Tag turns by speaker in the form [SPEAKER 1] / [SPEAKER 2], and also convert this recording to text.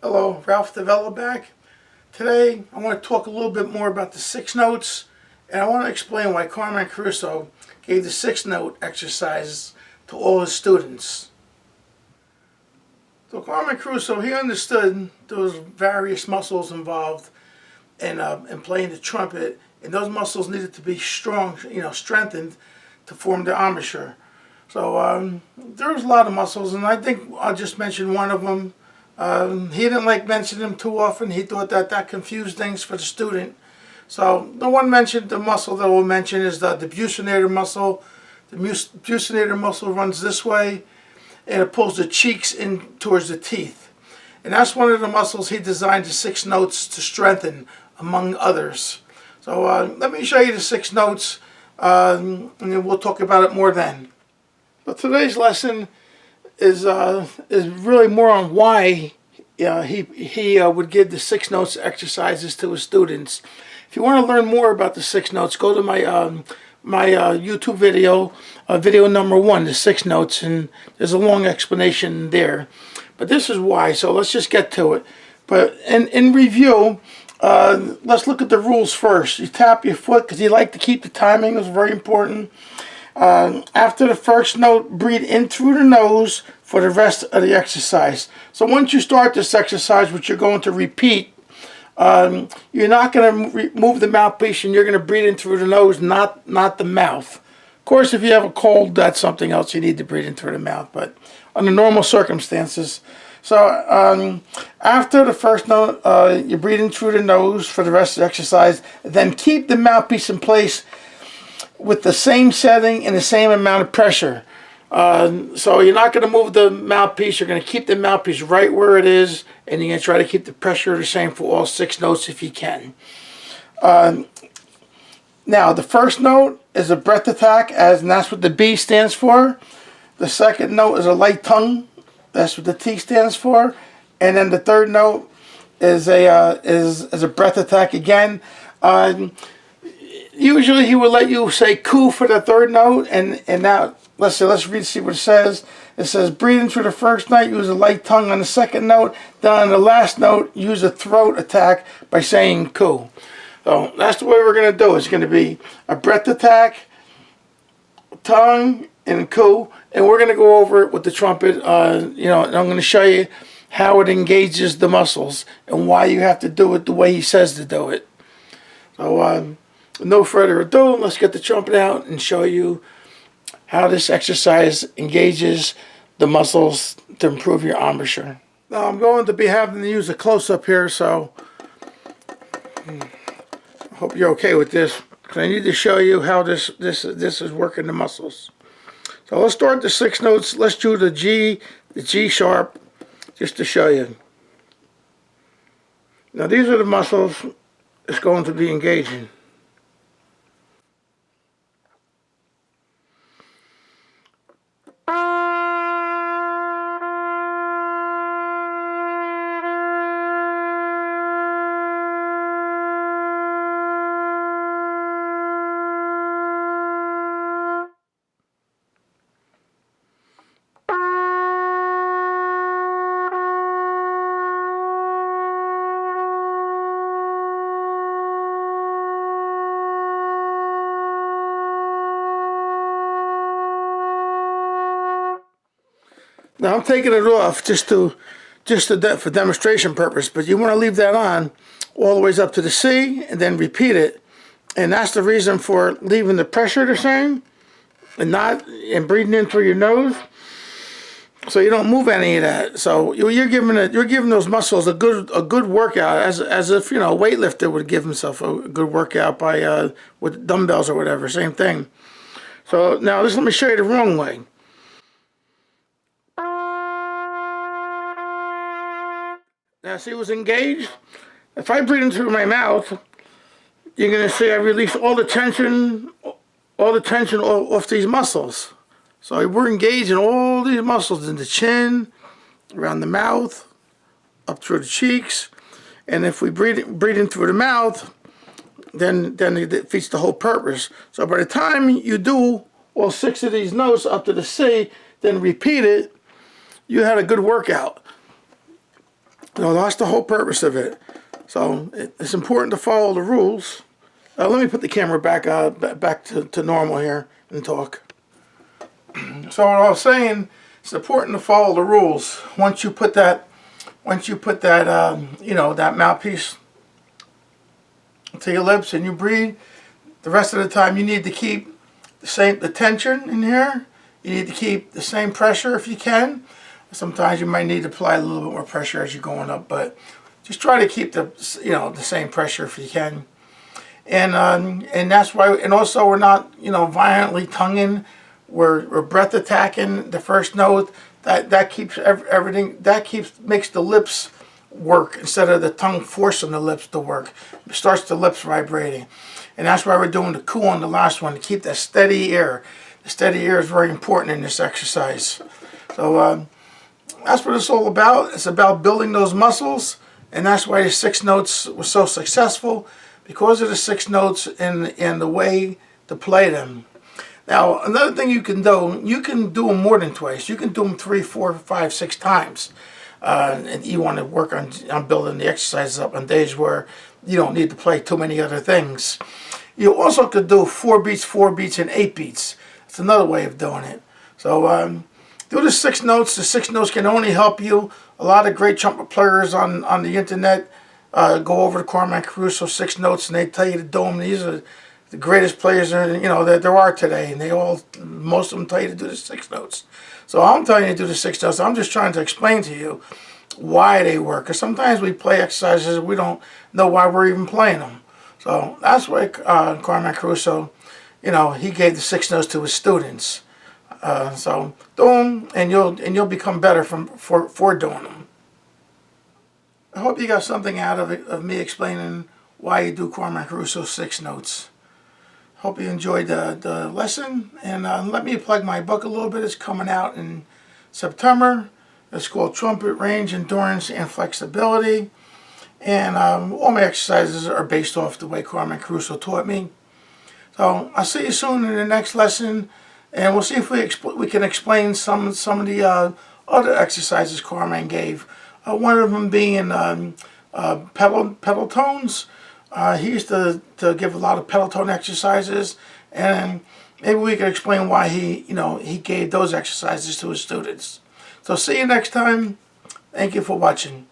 [SPEAKER 1] Hello, Ralph Davella back. Today I want to talk a little bit more about the 6 notes, and I want to explain why Carmine Caruso gave the 6 note exercises to all his students. So Carmine Caruso, he understood there was various muscles involved in playing the trumpet, and those muscles needed to be strong, strengthened to form the embouchure. So there was a lot of muscles, and I think I'll just mention one of them. He didn't like mentioning them too often. He thought that confused things for the student. So the muscle that we'll mention is the buccinator muscle. The buccinator muscle runs this way, and it pulls the cheeks in towards the teeth. And that's one of the muscles he designed the 6 notes to strengthen, among others. So let me show you the 6 notes, and then we'll talk about it more then. But today's lesson is really more on why he would give the 6 notes exercises to his students. If you want to learn more about the 6 notes, go to my YouTube video, video number 1, the 6 notes, and there's a long explanation there. But this is why. So let's just get to it. But in review, let's look at the rules first. You tap your foot because you like to keep the timing. It's very important. After the first note, breathe in through the nose for the rest of the exercise. So once you start this exercise, which you're going to repeat, you're not going to move the mouthpiece, and you're going to breathe in through the nose, not the mouth. Of course, if you have a cold, that's something else. You need to breathe in through the mouth, but under normal circumstances. So after the first note, you breathe in through the nose for the rest of the exercise. Then keep the mouthpiece in place with the same setting and the same amount of pressure. So you're not going to move the mouthpiece. You're going to keep the mouthpiece right where it is, and you're going to try to keep the pressure the same for all 6 notes if you can. Now, the first note is a breath attack, and that's what the B stands for. The second note is a light tongue. That's what the T stands for. And then the third note is a breath attack again. Usually he would let you say "coo" for the third note, and now let's see what it says. It says breathe in through the first note, use a light tongue on the second note. Then on the last note, use a throat attack by saying "coo." So that's the way we're going to do it. It's going to be a breath attack, tongue, and "coo," and we're going to go over it with the trumpet. And I'm going to show you how it engages the muscles and why you have to do it the way he says to do it. So. No further ado, let's get the trumpet out and show you how this exercise engages the muscles to improve your embouchure. Now I'm going to be having to use a close-up here, so I hope you're okay with this, because I need to show you how this is working the muscles. So let's start the 6 notes. Let's do the G sharp, just to show you. Now these are the muscles it's going to be engaging. Now I'm taking it off just for demonstration purpose, but you want to leave that on all the way up to the C and then repeat it. And that's the reason for leaving the pressure the same and breathing in through your nose, so you don't move any of that. So you're giving those muscles a good workout, as if a weightlifter would give himself a good workout by with dumbbells or whatever. Same thing. So now let me show you the wrong way. Now see what's engaged? If I breathe in through my mouth, you're going to see I release all the tension off these muscles. So we're engaging all these muscles in the chin, around the mouth, up through the cheeks. And if we breathe in through the mouth, then it defeats the whole purpose. So by the time you do all 6 of these notes up to the C, then repeat it, you had a good workout. So that's the whole purpose of it. So it's important to follow the rules. Let me put the camera back to normal here and talk. So what I was saying, it's important to follow the rules. Once you put that, you know, that mouthpiece to your lips and you breathe, the rest of the time you need to keep the tension in here. You need to keep the same pressure if you can. Sometimes you might need to apply a little bit more pressure as you're going up, but just try to keep the same pressure if you can. And that's why. And also, we're not violently tonguing. We're breath attacking the first note. That keeps everything. Makes the lips work instead of the tongue forcing the lips to work. It starts the lips vibrating, and that's why we're doing the cool on the last one to keep that steady air. The steady air is very important in this exercise. So that's what it's all about. It's about building those muscles, and that's why the 6 notes was so successful, because of the 6 notes and the way to play them. Now, another thing you can do them more than twice. You can do them 3, 4, 5, 6 times. And you want to work on building the exercises up on days where you don't need to play too many other things. You also could do 4 beats, and 8 beats. That's another way of doing it. So do the 6 notes. The 6 notes can only help you. A lot of great trumpet players on the internet go over to Carmine Caruso 6 Notes, and they tell you to do them. These are the greatest players that there are today, and most of them tell you to do the 6 notes. So I'm telling you to do the 6 notes. I'm just trying to explain to you why they work. Because sometimes we play exercises we don't know why we're even playing them. So that's why Carmine Caruso, he gave the 6 notes to his students. So do them, and you'll become better for doing them. I hope you got something out of me explaining why you do Carmine Caruso 6 Notes. Hope you enjoyed the lesson, and let me plug my book a little bit. It's coming out in September. It's called Trumpet Range, Endurance, and Flexibility. And all my exercises are based off the way Carmine Caruso taught me. So I'll see you soon in the next lesson, and we'll see if we can explain some of the other exercises Carmine gave. One of them being pedal tones. He used to give a lot of pedal tone exercises, and maybe we can explain why he gave those exercises to his students. So see you next time. Thank you for watching.